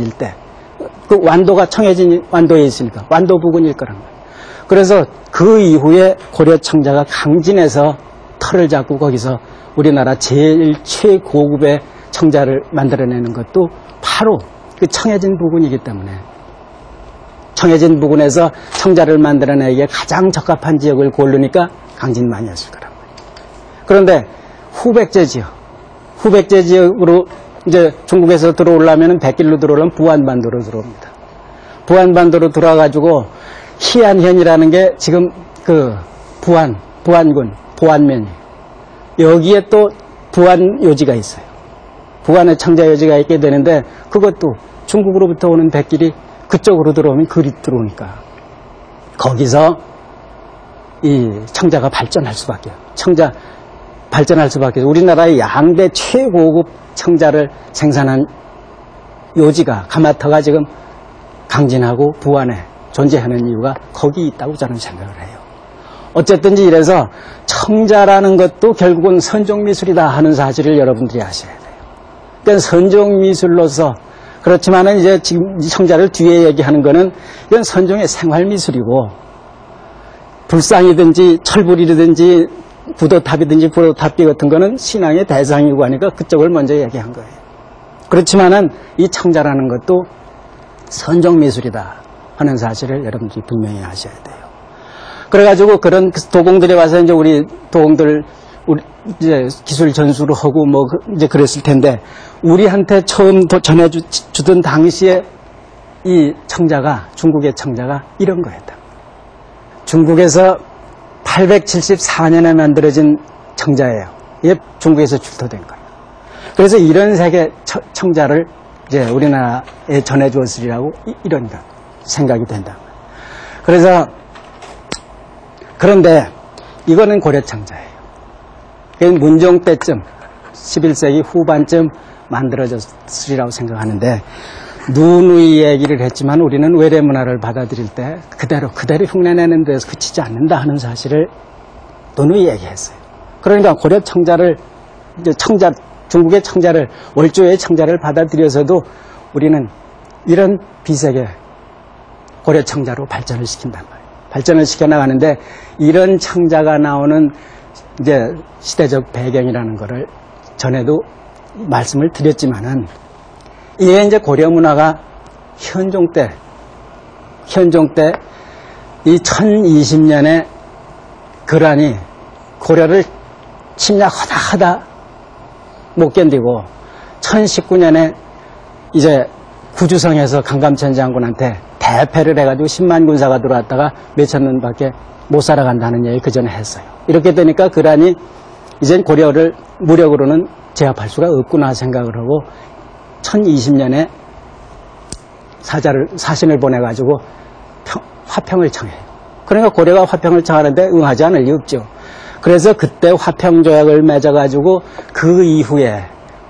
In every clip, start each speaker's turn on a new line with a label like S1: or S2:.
S1: 일대, 그 완도가 청해진 완도에 있으니까 완도 부근일 거란 말이에요. 그래서 그 이후에 고려 청자가 강진에서 터를 잡고 거기서 우리나라 제일 최고급의 청자를 만들어내는 것도 바로 그 청해진 부근이기 때문에 청해진 부근에서 청자를 만들어내기에 가장 적합한 지역을 고르니까 강진만이었을 거란 말이에요. 그런데 후백제 지역으로 이제 중국에서 들어오려면 백길로 들어오려면 부안반도로 들어옵니다. 부안반도로 들어와가지고 희안현이라는 게 지금 그 부안군, 보안면이 여기에 또 부안 요지가 있어요. 부안에 청자 요지가 있게 되는데 그것도 중국으로부터 오는 백길이 그쪽으로 들어오면 그리 들어오니까 거기서 이 청자가 발전할 수밖에 우리나라의 양대 최고급 청자를 생산한 요지가 가마터가 지금 강진하고 부안에 존재하는 이유가 거기 있다고 저는 생각을 해요. 어쨌든지 이래서 청자라는 것도 결국은 선종미술이다 하는 사실을 여러분들이 아셔야 돼요. 그러니까 선종미술로서 그렇지만은 이제 지금 청자를 뒤에 얘기하는 거는 이건 선종의 생활미술이고 불상이든지 철불이든지 부도탑이든지 부도탑비 같은 거는 신앙의 대상이고 하니까 그쪽을 먼저 얘기한 거예요. 그렇지만은 이 청자라는 것도 선종미술이다 하는 사실을 여러분들이 분명히 아셔야 돼요. 그래가지고 그런 도공들이 와서 이제 우리 도공들 이제 기술 전수를 하고 뭐 이제 그랬을 텐데 우리한테 처음 전해주던 당시에 이 청자가 중국의 청자가 이런 거였다. 중국에서 874년에 만들어진 청자예요. 이게 중국에서 출토된 거예요. 그래서 이런 색의 청자를 이제 우리나라에 전해주었으리라고 이런 생각이 된다. 그래서 그런데 이거는 고려 청자예요. 문종 때쯤 11세기 후반쯤 만들어졌으리라고 생각하는데 누누이 얘기를 했지만 우리는 외래 문화를 받아들일 때 그대로 흉내내는 데서 그치지 않는다 하는 사실을 누누이 얘기했어요. 그러니까 고려 청자를 중국의 청자를 월조의 청자를 받아들여서도 우리는 이런 비색의 고려 청자로 발전을 시킨단 말이에요. 발전을 시켜 나가는데 이런 청자가 나오는 이제 시대적 배경이라는 거를 전에도 말씀을 드렸지만은 이게 이제 고려 문화가 현종 때 이 1020년에 거란이 고려를 침략하다 못 견디고 1019년에 이제 구주성에서 강감천 장군한테 대패를 해가지고 10만 군사가 들어왔다가 몇천 년밖에 못 살아간다는 얘기 그 전에 했어요. 이렇게 되니까 거란이 이젠 고려를 무력으로는 제압할 수가 없구나 생각을 하고 1020년에 사신을 보내가지고 화평을 청해요. 그러니까 고려가 화평을 청하는데 응하지 않을 리 없죠. 그래서 그때 화평조약을 맺어가지고 그 이후에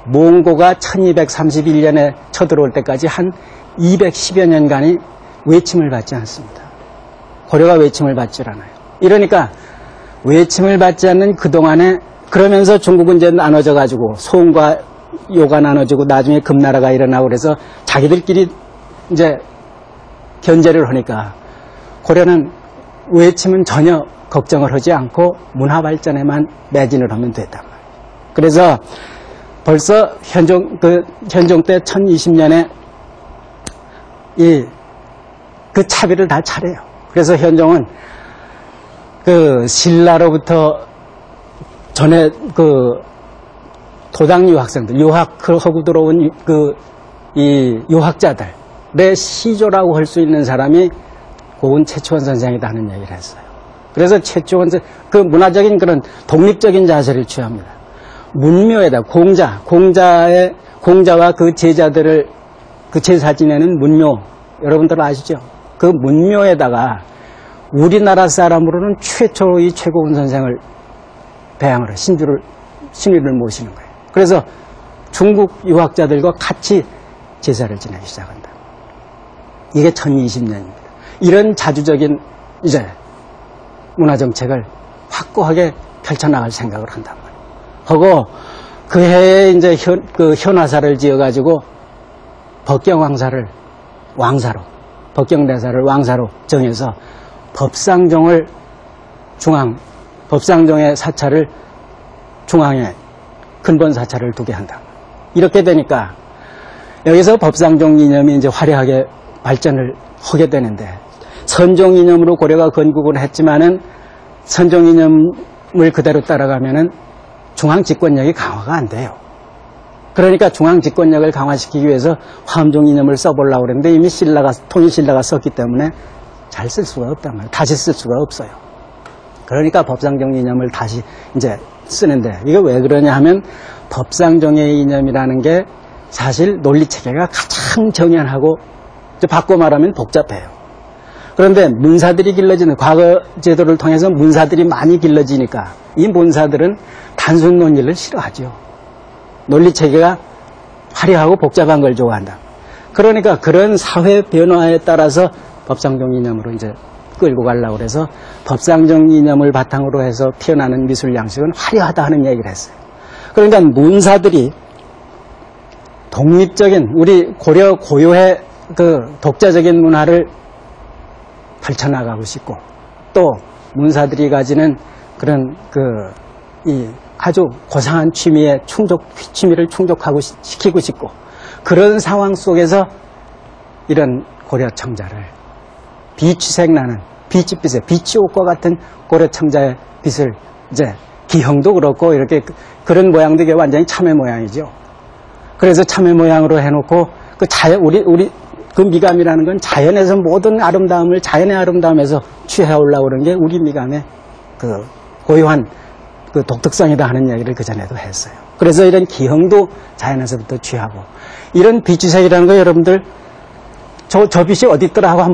S1: 몽고가 1231년에 쳐들어올 때까지 한 210여 년간이 외침을 받지 않습니다. 고려가 외침을 받지 않아요. 이러니까 외침을 받지 않는 그동안에 그러면서 중국은 이제 나눠져가지고 소음과 요가 나눠지고 나중에 금나라가 일어나고 그래서 자기들끼리 이제 견제를 하니까 고려는 외침은 전혀 걱정을 하지 않고 문화 발전에만 매진을 하면 됐단 말이에요. 그래서 벌써 현종 때 1020년에 그 차비를 다 차려요. 그래서 현종은 그 신라로부터 전에 그 도당 유학생들, 유학을 하고 들어온 이 유학자들의 시조라고 할 수 있는 사람이 고은 최초원 선생이다 하는 얘기를 했어요. 그래서 최초원 그 문화적인 그런 독립적인 자세를 취합니다. 문묘에다 공자와 그 제자들을 그 제사 지내는 문묘 여러분들 아시죠? 그 문묘에다가 우리나라 사람으로는 최초의 최고원 선생을 배양을 해요. 신의를 모시는 거예요. 그래서 중국 유학자들과 같이 제사를 지내기 시작한다. 이게 1020년입니다. 이런 자주적인 이제 문화정책을 확고하게 펼쳐나갈 생각을 한단 말이에요. 하고 그 해에 이제 현화사를 지어가지고 법경왕사를 왕사로, 법경대사를 왕사로 정해서 법상종을 법상종의 사찰을 중앙에 근본 사찰을 두게 한다. 이렇게 되니까 여기서 법상종 이념이 이제 화려하게 발전을 하게 되는데, 선종 이념으로 고려가 건국을 했지만은 선종 이념을 그대로 따라가면은 중앙 집권력이 강화가 안 돼요. 그러니까 중앙 집권력을 강화시키기 위해서 화엄종 이념을 써보려고 그랬는데 이미 통일신라가 썼기 때문에 잘 쓸 수가 없단 말이에요. 다시 쓸 수가 없어요. 그러니까 법상종 이념을 다시 이제 쓰는데, 이거 왜 그러냐 하면 법상종의 이념이라는 게 사실 논리체계가 가장 정연하고, 바꿔 말하면 복잡해요. 그런데 문사들이 길러지는, 과거 제도를 통해서 문사들이 많이 길러지니까 이 문사들은 단순 논리를 싫어하죠. 논리체계가 화려하고 복잡한 걸 좋아한다. 그러니까 그런 사회 변화에 따라서 법상종 이념으로 이제 끌고 가려고 그래서 법상종 이념을 바탕으로 해서 피어나는 미술 양식은 화려하다 하는 얘기를 했어요. 그러니까 문사들이 독립적인 우리 고려 고유의 그 독자적인 문화를 펼쳐나가고 싶고, 또 문사들이 가지는 그런 이 아주 고상한 취미를 충족하고 시키고 싶고, 그런 상황 속에서 이런 고려 청자를 비취색나는 빛의 빛이 옷과 같은 고려 청자의 빛을 이제 기형도 그렇고 이렇게 그런 모양도 이게 완전히 참외 모양이죠. 그래서 참외 모양으로 해놓고 우리 그 미감이라는 건 자연에서 모든 아름다움을 자연의 아름다움에서 취해오려고 그런 게 우리 미감의 그 고유한 그 독특성이다 하는 얘기를 그전에도 했어요. 그래서 이런 기형도 자연에서부터 취하고, 이런 빛주색이라는 거 여러분들 저 빛이 어디 있더라 하고 한번